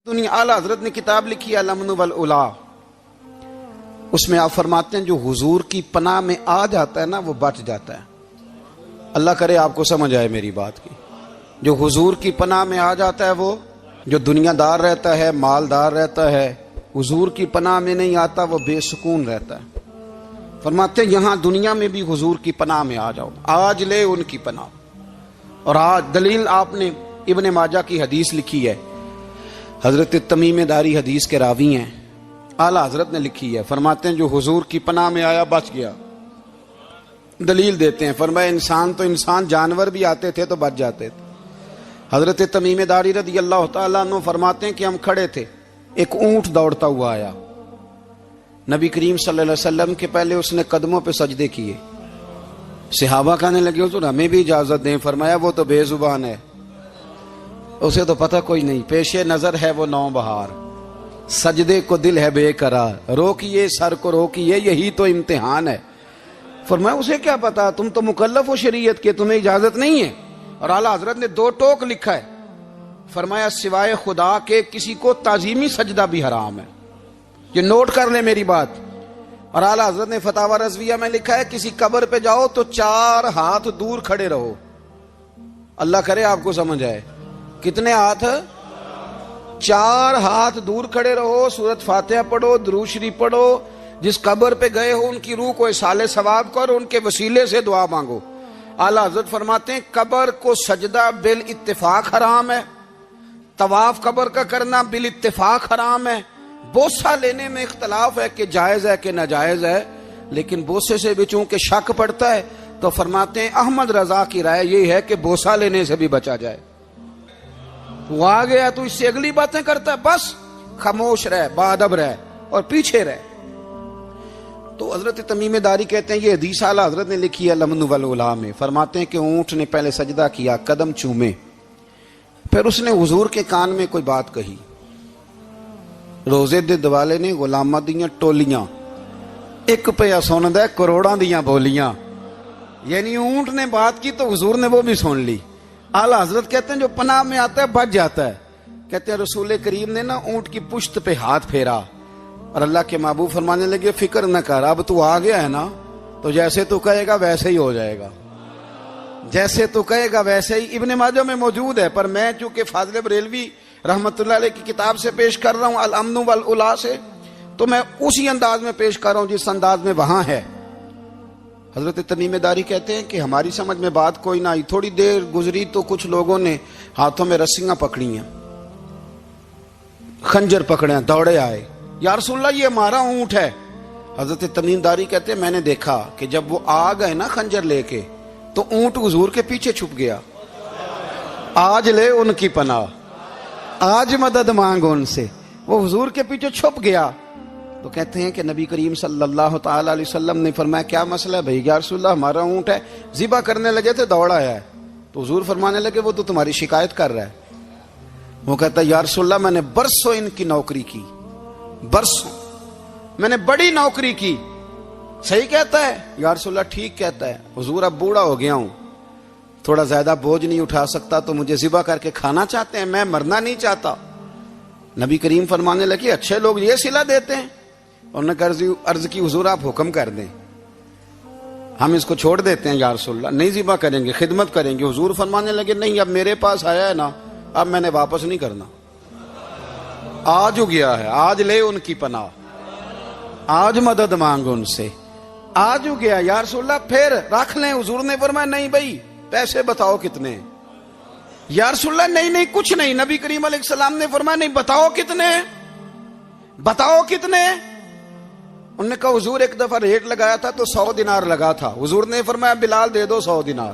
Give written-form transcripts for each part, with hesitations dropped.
دنیا اعلیٰ حضرت نے کتاب لکھی ہے الامن والاولا، اس میں آپ فرماتے ہیں جو حضور کی پناہ میں آ جاتا ہے نا وہ بچ جاتا ہے۔ اللہ کرے آپ کو سمجھ آئے میری بات کی۔ جو حضور کی پناہ میں آ جاتا ہے وہ جو دنیا دار رہتا ہے، مالدار رہتا ہے، حضور کی پناہ میں نہیں آتا وہ بے سکون رہتا ہے۔ فرماتے ہیں یہاں دنیا میں بھی حضور کی پناہ میں آ جاؤ، آج لے ان کی پناہ۔ اور آج دلیل آپ نے ابن ماجہ کی حدیث لکھی ہے، حضرت تمیم داری حدیث کے راوی ہیں، اعلیٰ حضرت نے لکھی ہے، فرماتے ہیں جو حضور کی پناہ میں آیا بچ گیا۔ دلیل دیتے ہیں، فرمایا انسان جانور بھی آتے تھے تو بچ جاتے تھے۔ حضرت تمیم داری رضی اللہ تعالیٰ عنہ فرماتے ہیں کہ ہم کھڑے تھے، ایک اونٹ دوڑتا ہوا آیا، نبی کریم صلی اللہ علیہ وسلم کے پہلے اس نے قدموں پہ سجدے کیے۔ صحابہ کہنے لگے حضور ہمیں بھی اجازت دیں، فرمایا وہ تو بے زبان ہے، اسے تو پتہ کوئی نہیں، پیش نظر ہے وہ نو بہار، سجدے کو دل ہے بے قرار، روکیے سر کو روکیے یہی تو امتحان ہے۔ فرمایا اسے کیا پتا، تم تو مکلف ہو شریعت کے، تمہیں اجازت نہیں ہے۔ اور اعلیٰ حضرت نے 2 ٹوک لکھا ہے، فرمایا سوائے خدا کے کسی کو تعظیمی سجدہ بھی حرام ہے۔ یہ نوٹ کر لیں میری بات۔ اور اعلیٰ حضرت نے فتاوی رضویہ میں لکھا ہے کسی قبر پہ جاؤ تو 4 ہاتھ دور کھڑے رہو۔ اللہ کرے آپ کو سمجھ آئے، کتنے ہاتھ؟ 4 ہاتھ دور کھڑے رہو، سورۃ فاتحہ پڑھو، درود شریف پڑھو، جس قبر پہ گئے ہو ان کی روح کو اصال ثواب کرو، ان کے وسیلے سے دعا مانگو۔ اعلیٰ حضرت فرماتے ہیں قبر کو سجدہ بالاتفاق حرام ہے، طواف قبر کا کرنا بالاتفاق حرام ہے، بوسہ لینے میں اختلاف ہے کہ جائز ہے کہ ناجائز ہے، لیکن بوسے سے بھی چونکہ شک پڑتا ہے تو فرماتے ہیں احمد رضا کی رائے یہ ہے کہ بوسہ لینے سے بھی بچا جائے۔ وہ آ گیا تو اس سے اگلی باتیں کرتا ہے، بس خاموش رہ، باادب رہ اور پیچھے رہ۔ تو حضرت تمیم داری کہتے ہیں یہ حدیث اعلیٰ حضرت نے لکھی ہے الامن والاولا میں، فرماتے ہیں کہ اونٹ نے پہلے سجدہ کیا، قدم چومے، پھر اس نے حضور کے کان میں کوئی بات کہی۔ روزے دے دوالے نے غلاماں دیاں ٹولیاں، ایک پیا سن دے کروڑاں دیاں بولیاں، یعنی اونٹ نے بات کی تو حضور نے وہ بھی سن لی۔ اعلیٰ حضرت کہتے ہیں جو پناہ میں آتا ہے بچ جاتا ہے۔ کہتے ہیں رسول کریم نے نا اونٹ کی پشت پہ ہاتھ پھیرا اور اللہ کے محبوب فرمانے لگے فکر نہ کر، اب تو آ گیا ہے نا تو جیسے تو کہے گا ویسے ہی ہو جائے گا، جیسے تو کہے گا ویسے ہی۔ ابن ماجہ میں موجود ہے، پر میں چونکہ فاضل بریلوی رحمت اللہ علیہ کی کتاب سے پیش کر رہا ہوں الامن والاولا سے، تو میں اسی انداز میں پیش کر رہا ہوں جس انداز میں وہاں ہے۔ حضرت تمیم داری کہتے ہیں کہ ہماری سمجھ میں بات کوئی نہ آئی، تھوڑی دیر گزری تو کچھ لوگوں نے ہاتھوں میں رسیاں پکڑی ہیں، خنجر پکڑے ہیں، دوڑے آئے، یا رسول اللہ یہ ہمارا اونٹ ہے۔ حضرت تمیم داری کہتے ہیں میں نے دیکھا کہ جب وہ آ گئے نا خنجر لے کے تو اونٹ حضور کے پیچھے چھپ گیا۔ آج لے ان کی پناہ، آج مدد مانگ ان سے، وہ حضور کے پیچھے چھپ گیا۔ تو کہتے ہیں کہ نبی کریم صلی اللہ تعالی علیہ وسلم نے فرمایا کیا مسئلہ ہے بھائی؟ یا رسول اللہ ہمارا اونٹ ہے، ذبح کرنے لگے تھے دوڑ آیا ہے۔ تو حضور فرمانے لگے وہ تو تمہاری شکایت کر رہا ہے۔ وہ کہتا ہے یا رسول اللہ میں نے برسوں ان کی نوکری کی، برسوں میں نے بڑی نوکری کی۔ صحیح کہتا ہے یا رسول اللہ؟ ٹھیک کہتا ہے حضور، اب بوڑھا ہو گیا ہوں، تھوڑا زیادہ بوجھ نہیں اٹھا سکتا تو مجھے ذبح کر کے کھانا چاہتے ہیں، میں مرنا نہیں چاہتا۔ نبی کریم فرمانے لگے اچھے لوگ یہ صلہ دیتے ہیں؟ انہوں نے عرض کی حضور آپ حکم کر دیں، ہم اس کو چھوڑ دیتے ہیں یا رسول اللہ، نہیں ذبح کریں گے، خدمت کریں گے۔ حضور فرمانے لگے نہیں، اب میرے پاس آیا ہے نا، اب میں نے واپس نہیں کرنا، آج ہو گیا ہے، آج لے ان کی پناہ، آج مدد مانگ ان سے، آج ہو گیا یا رسول اللہ پھر رکھ لیں۔ حضور نے فرمایا نہیں بھائی پیسے بتاؤ کتنے؟ یا رسول اللہ نہیں کچھ نہیں۔ نبی کریم علیہ السلام نے فرمایا نہیں بتاؤ کتنے، بتاؤ کتنے؟ انہوں نے کہا حضور ایک دفعہ ریٹ لگایا تھا تو 100 دینار لگا تھا، حضور نے فرمایا بلال دے دو 100 دینار،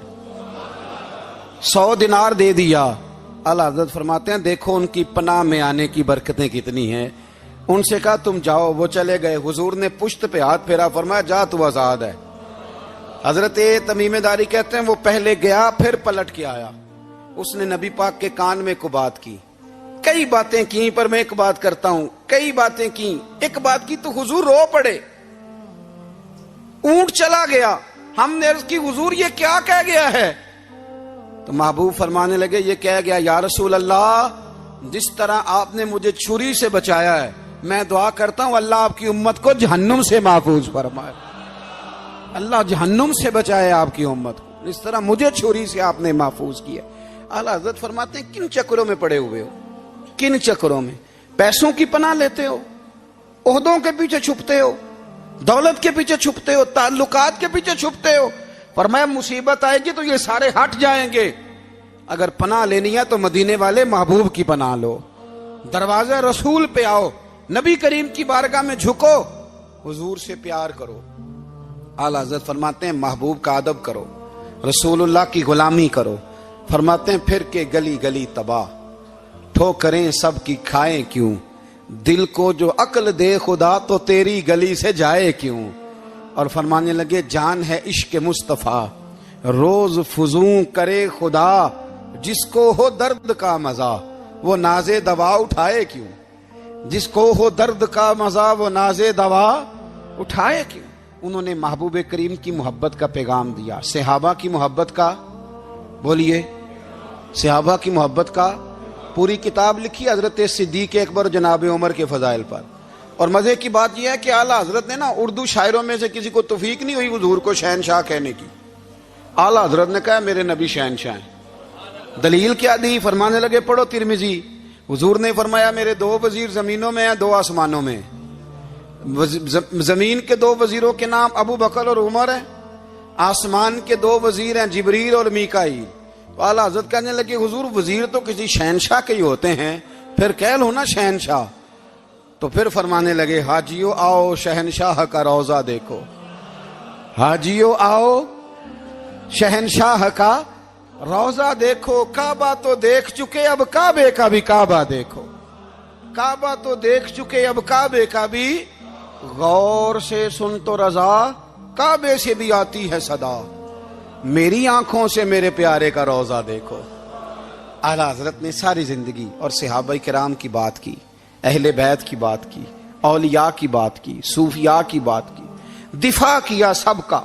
100 دینار دے دیا۔ اعلیٰ حضرت فرماتے ہیں دیکھو ان کی پناہ میں آنے کی برکتیں کتنی ہیں۔ ان سے کہا تم جاؤ، وہ چلے گئے، حضور نے پشت پہ ہاتھ پھیرا، فرمایا جا تو آزاد ہے۔ حضرت تمیم داری کہتے ہیں وہ پہلے گیا پھر پلٹ کے آیا، اس نے نبی پاک کے کان میں کو بات کی، کئی باتیں کی، پر میں ایک بات کرتا ہوں، کئی باتیں کی، ایک بات کی تو حضور رو پڑے، اونٹ چلا گیا۔ ہم نے عرض کی حضور یہ کیا کہہ گیا ہے؟ تو محبوب فرمانے لگے یہ کہہ گیا یا رسول اللہ جس طرح آپ نے مجھے چھری سے بچایا ہے، میں دعا کرتا ہوں اللہ آپ کی امت کو جہنم سے محفوظ فرمائے، اللہ جہنم سے بچائے آپ کی امت کو، اس طرح مجھے چھری سے آپ نے محفوظ کیا۔ اعلیٰ حضرت فرماتے ہیں کن چکروں میں پڑے ہوئے ہو، کن چکروں میں؟ پیسوں کی پناہ لیتے ہو، عہدوں کے پیچھے چھپتے ہو، دولت کے پیچھے چھپتے ہو، تعلقات کے پیچھے چھپتے ہو۔ فرمایا مصیبت آئے گی تو یہ سارے ہٹ جائیں گے، اگر پناہ لینی ہے تو مدینے والے محبوب کی پناہ لو، دروازہ رسول پہ آؤ، نبی کریم کی بارگاہ میں جھکو، حضور سے پیار کرو۔ اعلیٰ حضرت فرماتے ہیں محبوب کا ادب کرو، رسول اللہ کی غلامی کرو۔ فرماتے ہیں پھر کہ گلی گلی تباہ، ٹھوکریں سب کی کھائیں کیوں، دل کو جو عقل دے خدا تو تیری گلی سے جائے کیوں۔ اور فرمانے لگے جان ہے عشق مصطفیٰ، روز فزوں کرے خدا، جس کو ہو درد کا مزہ وہ ناز دوا اٹھائے کیوں، جس کو ہو درد کا مزہ وہ ناز دوا اٹھائے کیوں۔ انہوں نے محبوب کریم کی محبت کا پیغام دیا، صحابہ کی محبت کا، بولیے، صحابہ کی محبت کا پوری کتاب لکھی حضرت صدیق اکبر جناب عمر کے فضائل پر۔ اور مزے کی بات یہ ہے کہ اعلیٰ حضرت نے نا اردو شاعروں میں سے کسی کو توفیق نہیں ہوئی حضور کو شہنشاہ کہنے کی، اعلیٰ حضرت نے کہا میرے نبی شہنشاہ ہیں۔ دلیل کیا دی؟ فرمانے لگے پڑھو ترمذی، حضور نے فرمایا میرے 2 وزیر زمینوں میں ہیں، 2 آسمانوں میں۔ زمین کے 2 وزیروں کے نام ابو بکر اور عمر ہیں، آسمان کے 2 وزیر ہیں جبریل اور میکائیل۔ تو اعلیٰ حضرت کہنے لگے حضور وزیر تو کسی شہنشاہ کے ہی ہوتے ہیں، پھر کہہ لو نا شہنشاہ۔ تو پھر فرمانے لگے حاجیو آؤ شہنشاہ کا روضہ دیکھو، حاجیو آؤ شہنشاہ کا روضہ دیکھو، کعبہ تو دیکھ چکے اب کعبے کا بھی کعبہ دیکھو، کعبہ تو دیکھ چکے اب کعبے کا بھی، غور سے سن تو رضا کعبے سے بھی آتی ہے صدا، میری آنکھوں سے میرے پیارے کا روضہ دیکھو۔ اعلیٰ حضرت نے ساری زندگی اور صحابہ کرام کی بات کی، اہل بیت کی بات کی، اولیاء کی بات کی، صوفیاء کی بات کی، دفاع کیا سب کا،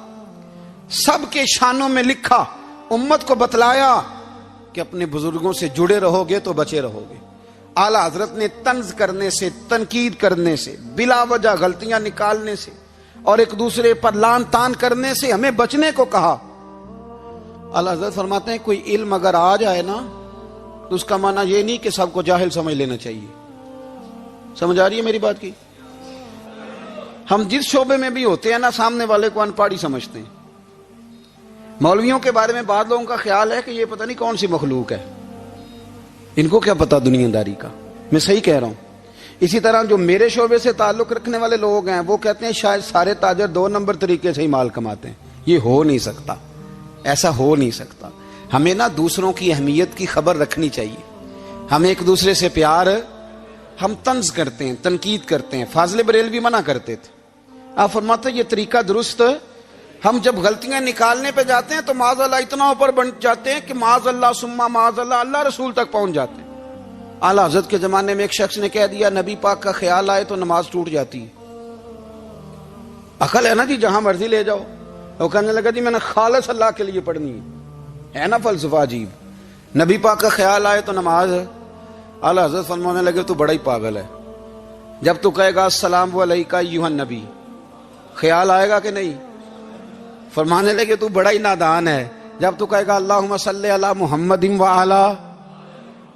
سب کے شانوں میں لکھا، امت کو بتلایا کہ اپنے بزرگوں سے جڑے رہو گے تو بچے رہو گے۔ اعلیٰ حضرت نے طنز کرنے سے، تنقید کرنے سے، بلا وجہ غلطیاں نکالنے سے اور ایک دوسرے پر لان تان کرنے سے ہمیں بچنے کو کہا۔ اعلیٰ حضرت فرماتے ہیں کوئی علم اگر آ جائے نا تو اس کا معنی یہ نہیں کہ سب کو جاہل سمجھ لینا چاہیے۔ سمجھ آ رہی ہے میری بات کی؟ ہم جس شعبے میں بھی ہوتے ہیں نا سامنے والے کو ان پڑھ ہی سمجھتے ہیں۔ مولویوں کے بارے میں بعض لوگوں کا خیال ہے کہ یہ پتہ نہیں کون سی مخلوق ہے، ان کو کیا پتا دنیا داری کا۔ میں صحیح کہہ رہا ہوں۔ اسی طرح جو میرے شعبے سے تعلق رکھنے والے لوگ ہیں وہ کہتے ہیں شاید سارے تاجر 2 نمبر طریقے سے ہی مال کماتے ہیں۔ یہ ہو نہیں سکتا، ایسا ہو نہیں سکتا۔ ہمیں نا دوسروں کی اہمیت کی خبر رکھنی چاہیے، ہمیں ایک دوسرے سے پیار، ہم طنز کرتے ہیں، تنقید کرتے ہیں۔ فاضل بریلوی منع کرتے تھے، آپ فرماتے ہیں یہ طریقہ درست، ہم جب غلطیاں نکالنے پہ جاتے ہیں تو معاذ اللہ اتنا اوپر بن جاتے ہیں کہ معاذ اللہ ثم معاذ اللہ اللہ رسول تک پہنچ جاتے ہیں۔ اعلیٰ حضرت کے زمانے میں ایک شخص نے کہہ دیا نبی پاک کا خیال آئے تو نماز ٹوٹ جاتی ہے۔ عقل ہے نا جی، جہاں مرضی لے جاؤ۔ وہ کہنے لگا جی میں نے خالص اللہ کے لیے پڑھنی ہے نا فلسفہ عجیب، نبی پاک کا خیال آئے تو نماز۔ اعلیٰ حضرت فرمانے لگے تو بڑا ہی پاگل ہے، جب تو کہے گا السلام علیکہ ایھا النبی، خیال آئے گا کہ نہیں؟ فرمانے لگے تو بڑا ہی نادان ہے، جب تو کہے گا اللہم صلی علی محمد وعلی،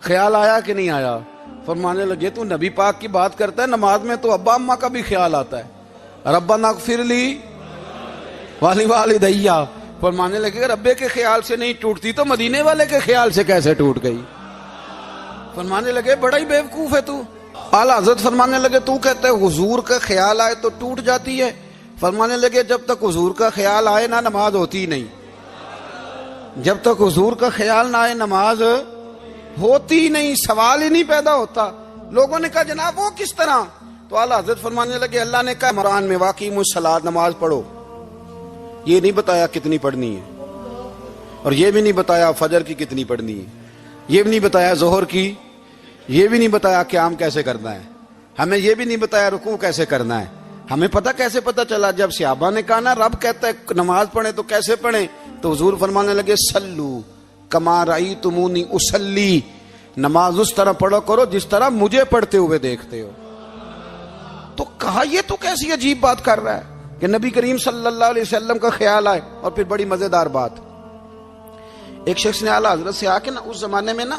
خیال آیا کہ نہیں آیا؟ فرمانے لگے تو نبی پاک کی بات کرتا ہے، نماز میں تو ابا اماں کا بھی خیال آتا ہے، ربنا اغفر لی والی والدیہ۔ فرمانے لگے ربے کے خیال سے نہیں ٹوٹتی تو مدینے والے کے خیال سے کیسے ٹوٹ گئی؟ فرمانے لگے بڑا ہی بیوقوف ہے تو۔ اعلیٰ حضرت فرمانے لگے تو کہتے ہے حضور کا خیال آئے تو ٹوٹ جاتی ہے؟ فرمانے لگے جب تک حضور کا خیال آئے نہ نماز ہوتی نہیں، جب تک حضور کا خیال نہ آئے نماز ہوتی نہیں، سوال ہی نہیں پیدا ہوتا۔ لوگوں نے کہا جناب وہ کس طرح؟ تو اعلیٰ حضرت فرمانے لگے اللہ نے کہا قرآن میں واقعی الصلاۃ، نماز پڑھو، یہ نہیں بتایا کتنی پڑھنی ہے، اور یہ بھی نہیں بتایا فجر کی کتنی پڑھنی ہے، یہ بھی نہیں بتایا ظہر کی، یہ بھی نہیں بتایا قیام کیسے کرنا ہے، ہمیں یہ بھی نہیں بتایا رکوع کیسے کرنا ہے۔ ہمیں پتا کیسے پتا چلا؟ جب صحابہ نے کہا نا رب کہتا ہے نماز پڑھیں تو کیسے پڑھیں، تو حضور فرمانے لگے سلو کما رأیتمونی اصلی، نماز اس طرح پڑھو کرو جس طرح مجھے پڑھتے ہوئے دیکھتے ہو. تو کہا یہ تو کیسی عجیب بات کر رہا ہے کہ نبی کریم صلی اللہ علیہ وسلم کا خیال آئے. اور پھر بڑی مزیدار بات, ایک شخص نے اعلیٰ حضرت سے آ کے نا, اس زمانے میں نا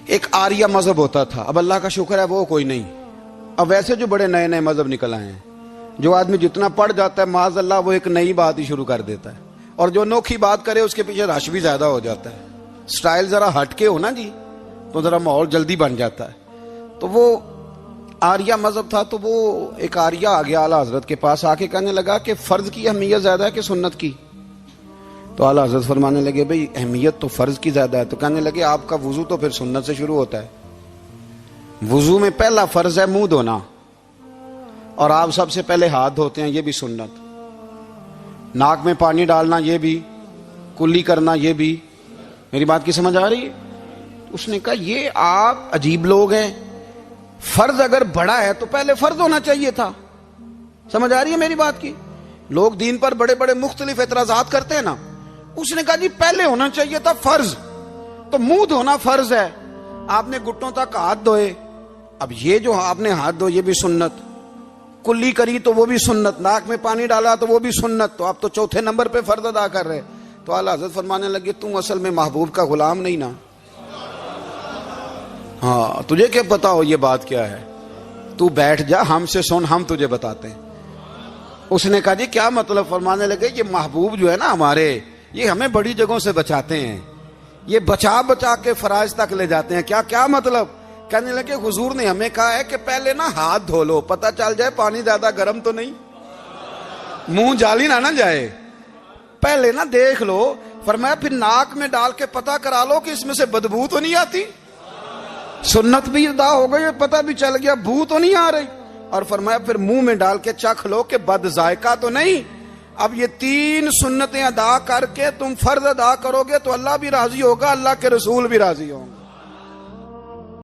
ایک آریہ مذہب ہوتا تھا, اب اللہ کا شکر ہے وہ کوئی نہیں. اب ویسے جو بڑے نئے نئے مذہب نکل آئے ہیں, جو آدمی جتنا پڑھ جاتا ہے معاذ اللہ وہ ایک نئی بات ہی شروع کر دیتا ہے, اور جو انوکھی بات کرے اس کے پیچھے رش بھی زیادہ ہو جاتا ہے. سٹائل ذرا ہٹ کے ہو نا جی تو ذرا ماحول جلدی بن جاتا ہے. تو وہ آریہ مذہب تھا, تو وہ ایک آریہ آ گیا اعلیٰ حضرت کے پاس, آ کے کہنے لگا کہ فرض کی اہمیت زیادہ ہے کہ سنت کی؟ تو اعلیٰ حضرت فرمانے لگے بھئی اہمیت تو فرض کی زیادہ ہے. تو کہنے لگے آپ کا وضو تو پھر سنت سے شروع ہوتا ہے. وضو میں پہلا فرض ہے منہ دھونا, اور آپ سب سے پہلے ہاتھ دھوتے ہیں, یہ بھی سنت. ناک میں پانی ڈالنا یہ بھی, کلی کرنا یہ بھی. میری بات کی سمجھ آ رہی ہے؟ اس نے کہا یہ آپ عجیب لوگ ہیں, فرض اگر بڑا ہے تو پہلے فرض ہونا چاہیے تھا. سمجھ آ رہی ہے میری بات کی؟ لوگ دین پر بڑے بڑے مختلف اعتراضات کرتے ہیں نا. اس نے کہا جی پہلے ہونا چاہیے تھا فرض, تو منہ دھونا فرض ہے, آپ نے گھٹنوں تک ہاتھ دھوئے, اب یہ جو آپ نے ہاتھ دھو یہ بھی سنت, کلی کری تو وہ بھی سنت, ناک میں پانی ڈالا تو وہ بھی سنت, تو آپ تو چوتھے نمبر پہ فرض ادا کر رہے. تو اعلیٰ حضرت فرمانے لگے تم اصل میں محبوب کا غلام نہیں نا. ہاں تجھے کیا پتا ہو یہ بات کیا ہے, تو بیٹھ جا ہم سے سن, ہم تجھے بتاتے ہیں. اس نے کہا جی کیا مطلب؟ فرمانے لگے یہ محبوب جو ہے نا ہمارے, یہ ہمیں بڑی جگہوں سے بچاتے ہیں, یہ بچا بچا کے فرائض تک لے جاتے ہیں. کیا کیا مطلب؟ کہنے لگے حضور نے ہمیں کہا ہے کہ پہلے نا ہاتھ دھو لو, پتہ چل جائے پانی زیادہ گرم تو نہیں, منہ جالی نہ جائے, پہلے نا دیکھ لو. فرمایا پھر ناک میں ڈال کے پتہ کرا لو کہ اس میں سے بدبو تو نہیں آتی. سنت بھی ادا ہو گئی, پتہ بھی چل گیا بو تو نہیں آ رہی. اور فرمایا پھر منہ میں ڈال کے چکھ لو کہ بد ذائقہ تو نہیں. اب یہ 3 سنتیں ادا کر کے تم فرض ادا کرو گے تو اللہ بھی راضی ہوگا, اللہ کے رسول بھی راضی ہوں گے.